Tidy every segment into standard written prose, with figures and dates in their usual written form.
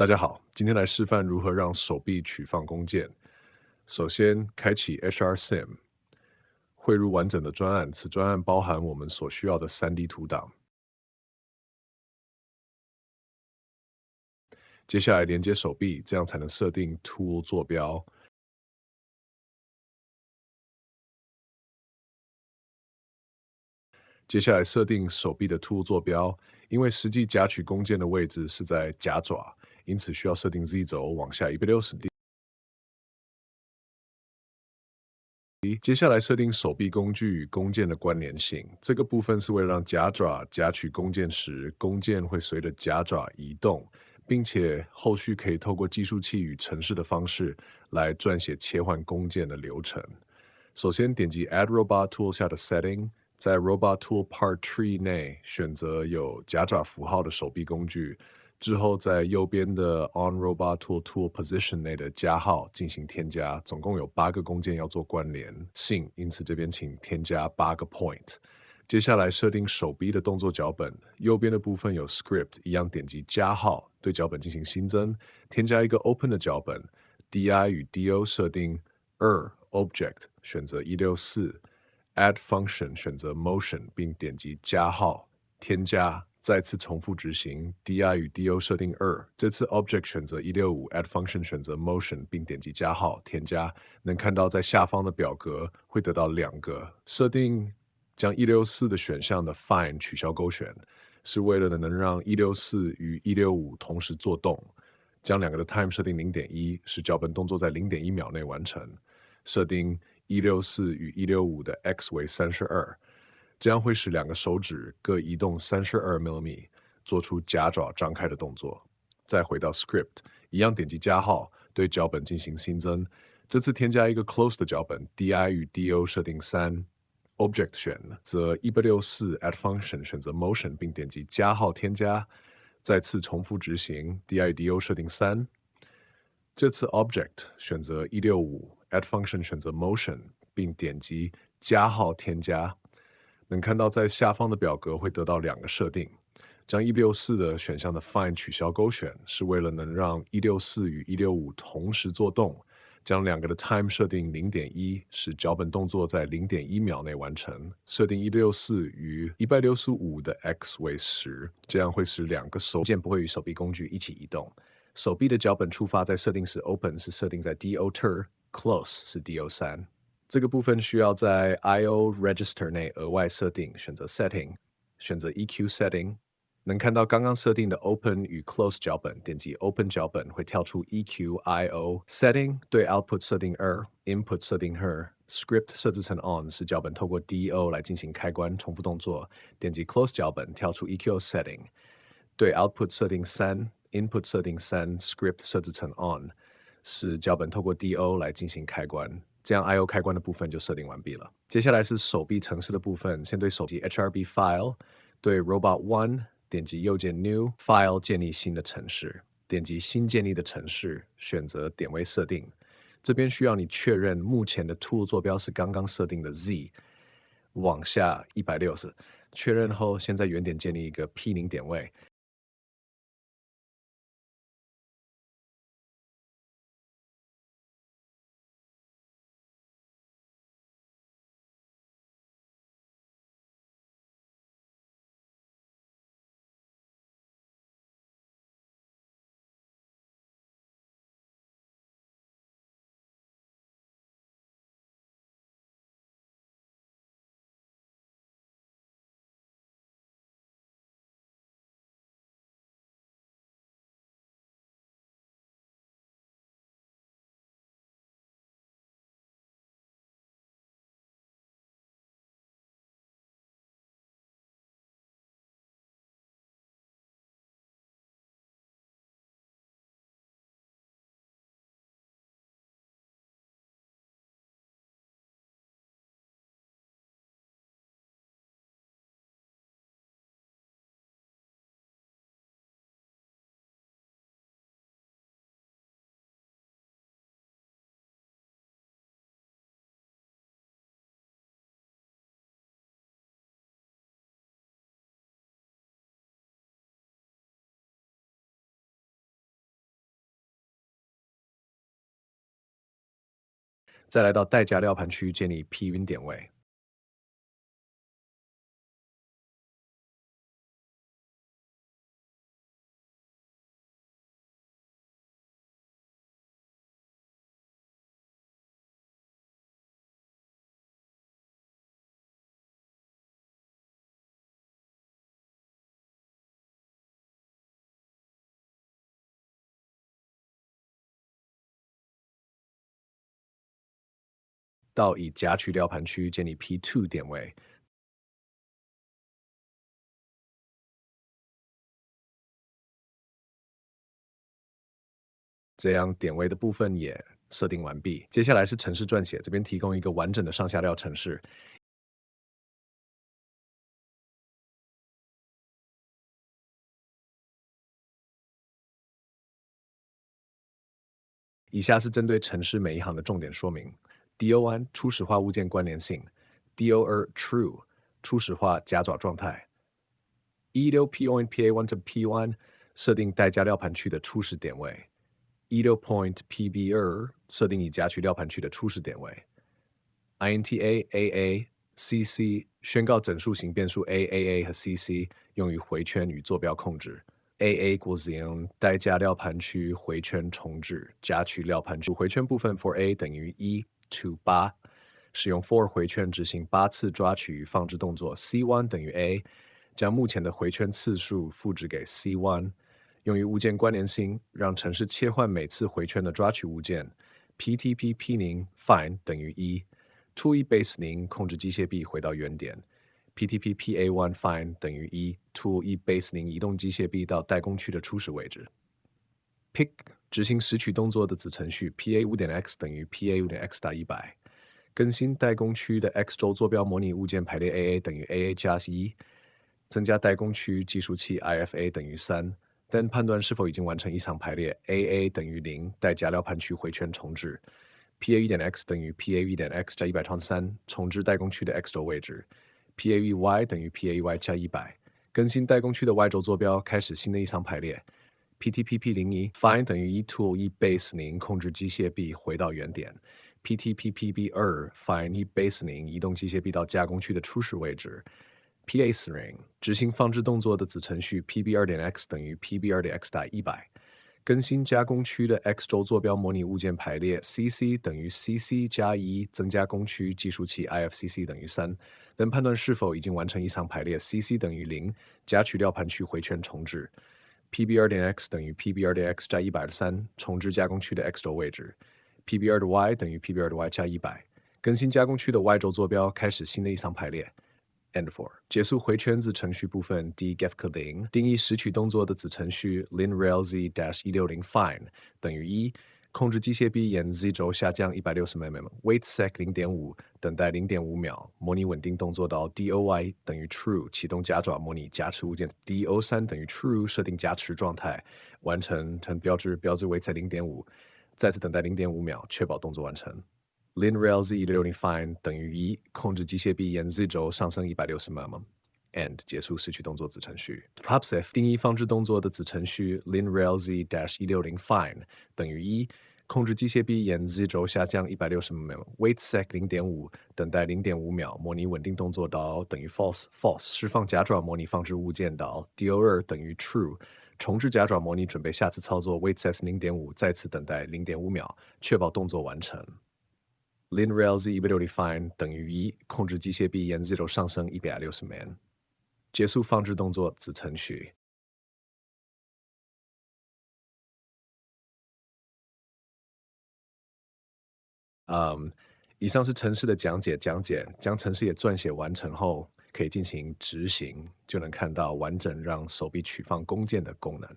大家好，今天来示范如何让手臂取放弓箭。首先，开启 HRSim，汇入完整的专案，此专案包含我们所需要的 3D 图档。接下来连接手臂，这样才能设定 Tool 坐标。接下来设定手臂的 Tool 坐标，因为实际夹取弓箭的位置是在夹爪，因此需要设定 Z 轴往下160度。接下来设定手臂工具与弓箭的关联性，这个部分是为了让夹爪夹取弓箭时，弓箭会随着夹爪移动，并且后续可以透过计数器与程式的方式来撰写切换弓箭的流程。首先点击 Add Robot Tool 下的 Setting，在 Robot Tool Part Tree 内选择有夹爪符号的手臂工具，之后在右边的 On Robot Tool Position 内的加号进行添加，总共有8个弓箭要做关联性，因此这边请添加8个 point。接下来设定手臂的动作脚本，右边的部分有 Script， 一样点击加号，对脚本进行新增，添加一个 Open 的脚本 ，DI 与 DO 设定Object 选择164，Add Function 选择 Motion 并点击加号添加，再次重复执行 DI 与 DO 设定这次 Object 选择165，Add Function 选择 Motion 并点击加号添加，能看到在下方的表格会得到2个设定，将164的选项的 Fine 取消勾选，是为了能让164与165同时做动，将2个的 Time 设定0.1，使脚本动作在0.1秒内完成。设定164与165的 x 为32，这样会使2个手指各移动32mm，做出夹爪张开的动作。再回到 Script， 一样点击加号，对脚本进行新增。这次添加一个 Close 的脚本 ，DI 与 DO 设定3，Object 选择164，Add Function 选择 Motion 并点击加号添加。再次重复执行 ，DI 与 DO 设定3。这次 Object 选择165，Add Function 选择 Motion，并点击加号添加。能看到在下方的表格会得到2个设定，将164的选项的 Fine 取消勾选，是为了能让164与165同时做动，将2个的 Time 设定0.1，使脚本动作在0.1秒内完成。设定164与165的 x 为10，这样会使2个手键不会与手臂工具一起移动。手臂的脚本触发在设定时 Open 是设定在 DO2，Close 是 DO3。这个部分需要在 IO Register 内额外设定，选择 Setting， 选择 EQ Setting， 能看到刚刚设定的 Open 与 Close 脚本，点击 Open 脚本会跳出 EQ、IO Setting 对 Output 设定2，Input 设定2，Script 设置成 On 使脚本透过 DO 来进行开关重复动作，点击 Close 脚本跳出 EQ Setting， 对 Output 设定3，Input 设定3，Script 设置成 On， 使脚本透过 DO 来进行开关。这样 IO 开关的部分就设定完毕了。接下来是手臂程式的部分，先对手机 HRB File， 对 Robot One 点击右键 New File 建立新的程式，点击新建立的程式，选择点位设定。这边需要你确认目前的 Tool 坐标是刚刚设定的 Z， 往下160，确认后先在原点建立一个 P0 点位。再来到待加料盘区建立 P 晕点位。到以夹取料盘区建立 P2 点位，这样点位的部分也设定完毕。接下来是程式撰写，这边提供一个完整的上下料程式。以下是针对程式每一行的重点说明：Do1 初始化物件关联性，Do2 True 初始化夹爪状态，E6 Point PA1 to P1 设定待加料盘区的初始点位，E6 Point PB2 设定已夹取料盘区的初始点位，INTA AA CC 宣告整数型变数 AAA 和 CC 用于回圈与坐标控制。AA equals 0，待加料盘区回圈重置，夹取料盘区回圈部分 for A 等于1 to 8，使用 for 回圈执行8次抓取与放置动作 C1 等于 A，将目前的回圈次数复制给 C1，用于物件关联性，让程式切换每次回圈的抓取物件 PTP P0 find 等于1 ，to E base 0控制机械臂回到原点。PTP PA1 find 等于1 ，to E base 0移动机械臂到待工区的初始位置。Pick 执行拾取动作的子程序 PA5.x 等于 PA5.x 打100，更新待工区的 x 轴坐标模拟物件排列 AA 等于 AA 加1，增加待工区计数器 IFA 等于3，then 判断是否已经完成异常排列 AA 等于0，待加料盘区回圈重置。PA1.x 等于 PA1.x 加100乘3，重置待工区的 x 轴位置。PAVY 等于 PAY 加100，更新待工区的 y 轴坐标，开始新的异常排列。PTPP01 find 等于1 to E base 0控制机械臂回到原点。PTPPB2 find E base 0移动机械臂到加工区的初始位置。PA string 执行放置动作的子程序 PB2.x 等于 PB2.x 打100，更新加工区的 x 轴坐标模拟物件排列 CC 等于 CC 加1，增加工区计数器 IFCC 等于3。等判断是否已经完成异常排列 ，CC 等于0，夹取料盘区回圈重置。PB2.x 等于 PB2.x 加103，重置加工区的 x 轴位置。PB2 等于 PB2 加100，更新加工区的 y 轴坐标，开始新的异常排列。End for 结束回圈子程序部分 dgefk0 定义拾取动作的子程序 linrailz-160 find 等于1。控制机械臂沿 z 轴下降160 mm，wait sec 0.5，等待0.5秒，模拟稳定动作到 DOY 等于 true，启动夹爪模拟夹持物件 DO3 等于 true，设定夹持状态，完成标志 wait sec 0.5，再次等待0.5秒，确保动作完成。linrailz-160 find 等于1，控制机械臂沿 z 轴上升160 mm。End 结束拾取动作子程序。Pubsef 定义放置动作的子程序 linrailz-160 find 等于1，控制机械臂沿 z 轴下降160 mm，wait sec 0.5，等待0.5秒，模拟稳定动作到等于 false，false 释放夹爪模拟放置物件到 do2 等于 true，重置夹爪模拟准备下次操作 wait sec 0.5，再次等待0.5秒，确保动作完成。linrailz-160 find 等于1，控制机械臂沿 z 轴上升160 mm。结束放置动作子程序。以上是程式的讲解，将程式也撰写完成后，可以进行执行，就能看到完整让手臂取放弓箭的功能。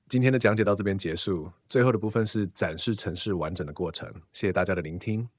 今天的讲解到这边结束，最后的部分是展示程式完整的过程。谢谢大家的聆听。